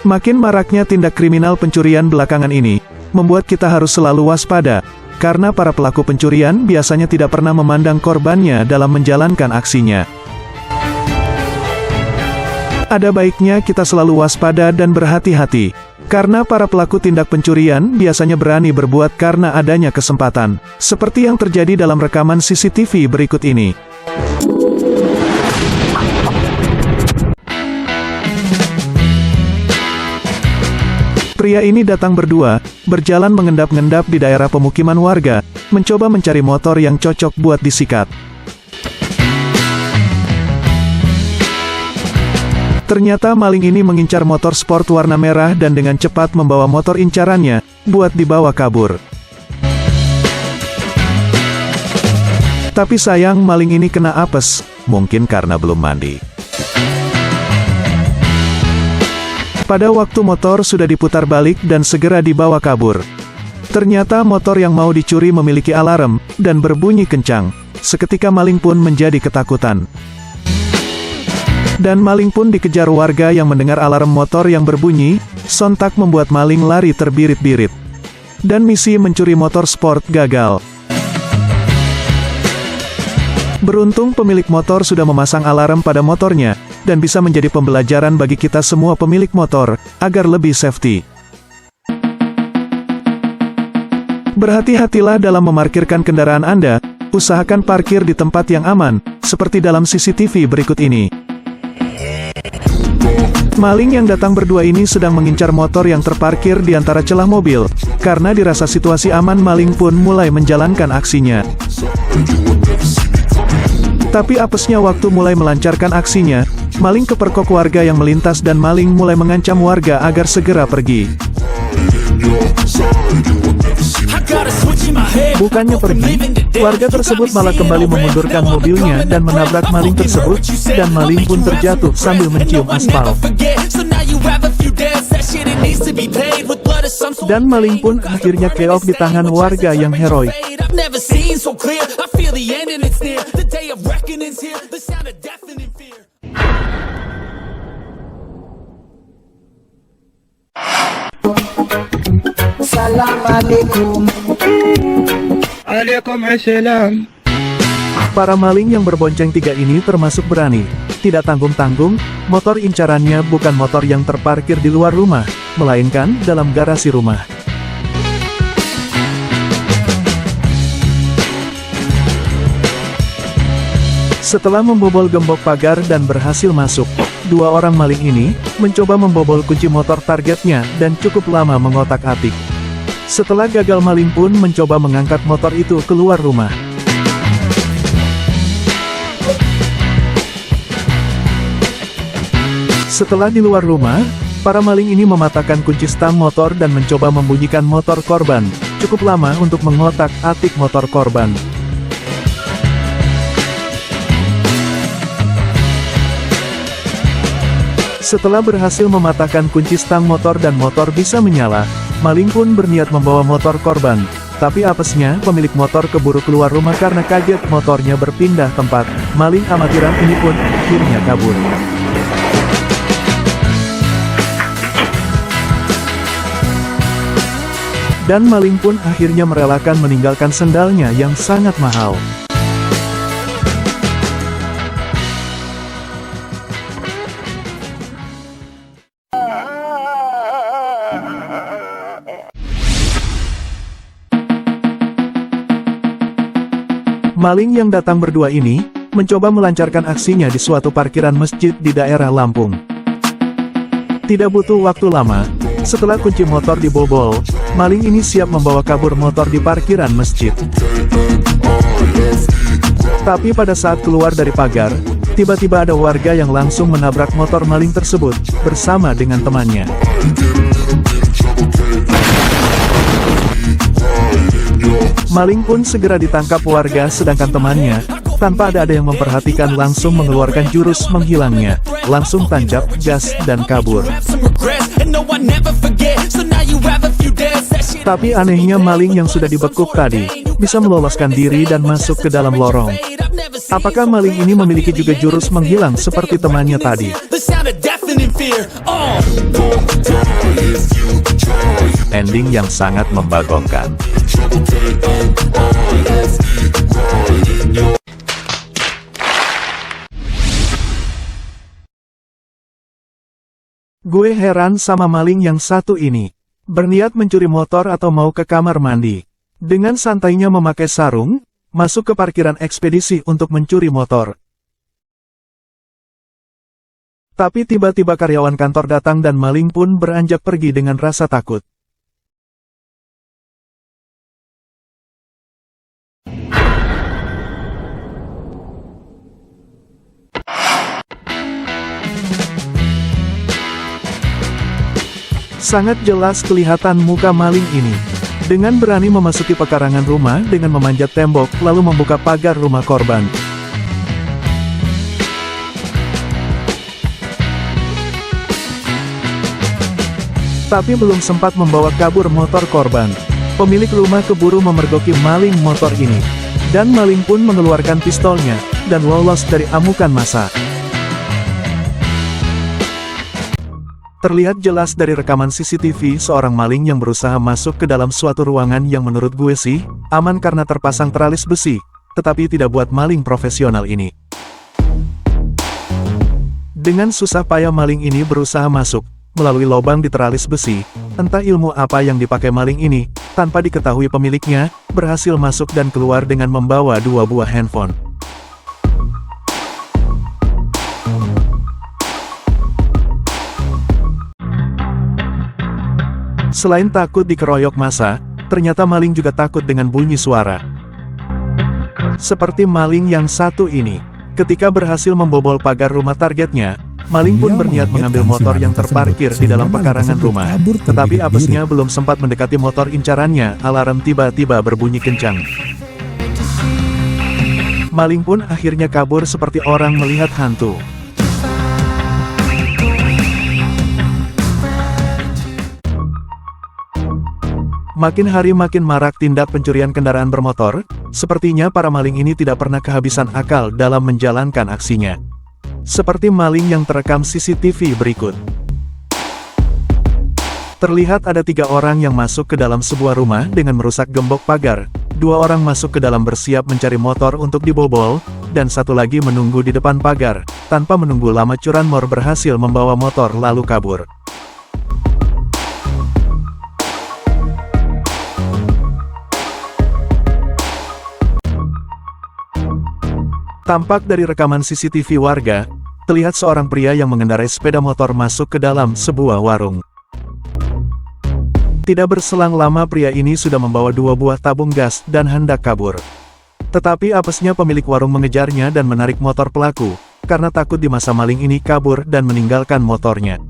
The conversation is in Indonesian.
Makin maraknya tindak kriminal pencurian belakangan ini, membuat kita harus selalu waspada, karena para pelaku pencurian biasanya tidak pernah memandang korbannya dalam menjalankan aksinya. Ada baiknya kita selalu waspada dan berhati-hati, karena para pelaku tindak pencurian biasanya berani berbuat karena adanya kesempatan, seperti yang terjadi dalam rekaman CCTV berikut ini. Pria ini datang berdua, berjalan mengendap-ngendap di daerah pemukiman warga, mencoba mencari motor yang cocok buat disikat. Ternyata maling ini mengincar motor sport warna merah dan dengan cepat membawa motor incarannya, buat dibawa kabur. Tapi sayang maling ini kena apes, mungkin karena belum mandi. Pada waktu motor sudah diputar balik dan segera dibawa kabur. Ternyata motor yang mau dicuri memiliki alarm, dan berbunyi kencang. Seketika maling pun menjadi ketakutan. Dan maling pun dikejar warga yang mendengar alarm motor yang berbunyi, sontak membuat maling lari terbirit-birit. Dan misi mencuri motor sport gagal. Beruntung pemilik motor sudah memasang alarm pada motornya, dan bisa menjadi pembelajaran bagi kita semua pemilik motor, agar lebih safety. Berhati-hatilah dalam memarkirkan kendaraan Anda, usahakan parkir di tempat yang aman, seperti dalam CCTV berikut ini. Maling yang datang berdua ini sedang mengincar motor yang terparkir di antara celah mobil, karena dirasa situasi aman maling pun mulai menjalankan aksinya. Tapi apesnya waktu mulai melancarkan aksinya, maling kepergok warga yang melintas dan maling mulai mengancam warga agar segera pergi. Bukannya pergi, warga tersebut malah kembali memundurkan mobilnya dan menabrak maling tersebut, dan maling pun terjatuh sambil mencium aspal. Dan maling pun akhirnya keok di tangan warga yang heroik. Assalamualaikum. Waalaikumsalam. Para maling yang berbonceng tiga ini termasuk berani. Tidak tanggung-tanggung, motor incarannya bukan motor yang terparkir di luar rumah, melainkan dalam garasi rumah. Setelah membobol gembok pagar dan berhasil masuk, dua orang maling ini mencoba membobol kunci motor targetnya dan cukup lama mengotak-atik. Setelah gagal maling pun mencoba mengangkat motor itu keluar rumah. Setelah di luar rumah, para maling ini mematahkan kunci stang motor dan mencoba membunyikan motor korban. Cukup lama untuk mengotak-atik motor korban. Setelah berhasil mematahkan kunci stang motor dan motor bisa menyala, maling pun berniat membawa motor korban. Tapi apesnya, pemilik motor keburu keluar rumah karena kaget motornya berpindah tempat. Maling amatiran ini pun akhirnya kabur. Dan maling pun akhirnya merelakan meninggalkan sendalnya yang sangat mahal. Maling yang datang berdua ini, mencoba melancarkan aksinya di suatu parkiran masjid di daerah Lampung. Tidak butuh waktu lama, setelah kunci motor dibobol, maling ini siap membawa kabur motor di parkiran masjid. Tapi pada saat keluar dari pagar, tiba-tiba ada warga yang langsung menabrak motor maling tersebut, bersama dengan temannya. Maling pun segera ditangkap warga sedangkan temannya, tanpa ada yang memperhatikan langsung mengeluarkan jurus menghilangnya, langsung tancap, gas, dan kabur. Tapi anehnya maling yang sudah dibekuk tadi, bisa meloloskan diri dan masuk ke dalam lorong. Apakah maling ini memiliki juga jurus menghilang seperti temannya tadi? living in fear. Ending yang sangat membagongkan. Gue heran sama maling yang satu ini. Berniat mencuri motor atau mau ke kamar mandi. Dengan santainya memakai sarung, masuk ke parkiran ekspedisi untuk mencuri motor. Tapi tiba-tiba karyawan kantor datang dan maling pun beranjak pergi dengan rasa takut. Sangat jelas kelihatan muka maling ini. Dengan berani memasuki pekarangan rumah dengan memanjat tembok lalu membuka pagar rumah korban. Tapi belum sempat membawa kabur motor korban. Pemilik rumah keburu memergoki maling motor ini. Dan maling pun mengeluarkan pistolnya, dan lolos dari amukan massa. Terlihat jelas dari rekaman CCTV seorang maling yang berusaha masuk ke dalam suatu ruangan yang menurut gue sih, aman karena terpasang teralis besi, tetapi tidak buat maling profesional ini. Dengan susah payah maling ini berusaha masuk, melalui lubang di teralis besi, entah ilmu apa yang dipakai maling ini, tanpa diketahui pemiliknya, berhasil masuk dan keluar dengan membawa 2 buah handphone. Selain takut dikeroyok massa, ternyata maling juga takut dengan bunyi suara. Seperti maling yang satu ini, ketika berhasil membobol pagar rumah targetnya, maling pun berniat mengambil motor yang terparkir di dalam pekarangan rumah. Tetapi apesnya belum sempat mendekati motor incarannya, alarm tiba-tiba berbunyi kencang. Maling pun akhirnya kabur seperti orang melihat hantu. Makin hari makin marak tindak pencurian kendaraan bermotor, sepertinya para maling ini tidak pernah kehabisan akal dalam menjalankan aksinya. Seperti maling yang terekam CCTV berikut. Terlihat ada 3 orang yang masuk ke dalam sebuah rumah dengan merusak gembok pagar, 2 orang masuk ke dalam bersiap mencari motor untuk dibobol, dan 1 lagi menunggu di depan pagar, tanpa menunggu lama curanmor berhasil membawa motor lalu kabur. Tampak dari rekaman CCTV warga, terlihat seorang pria yang mengendarai sepeda motor masuk ke dalam sebuah warung. Tidak berselang lama pria ini sudah membawa 2 buah tabung gas dan hendak kabur. Tetapi apesnya pemilik warung mengejarnya dan menarik motor pelaku, karena takut di masa maling ini kabur dan meninggalkan motornya.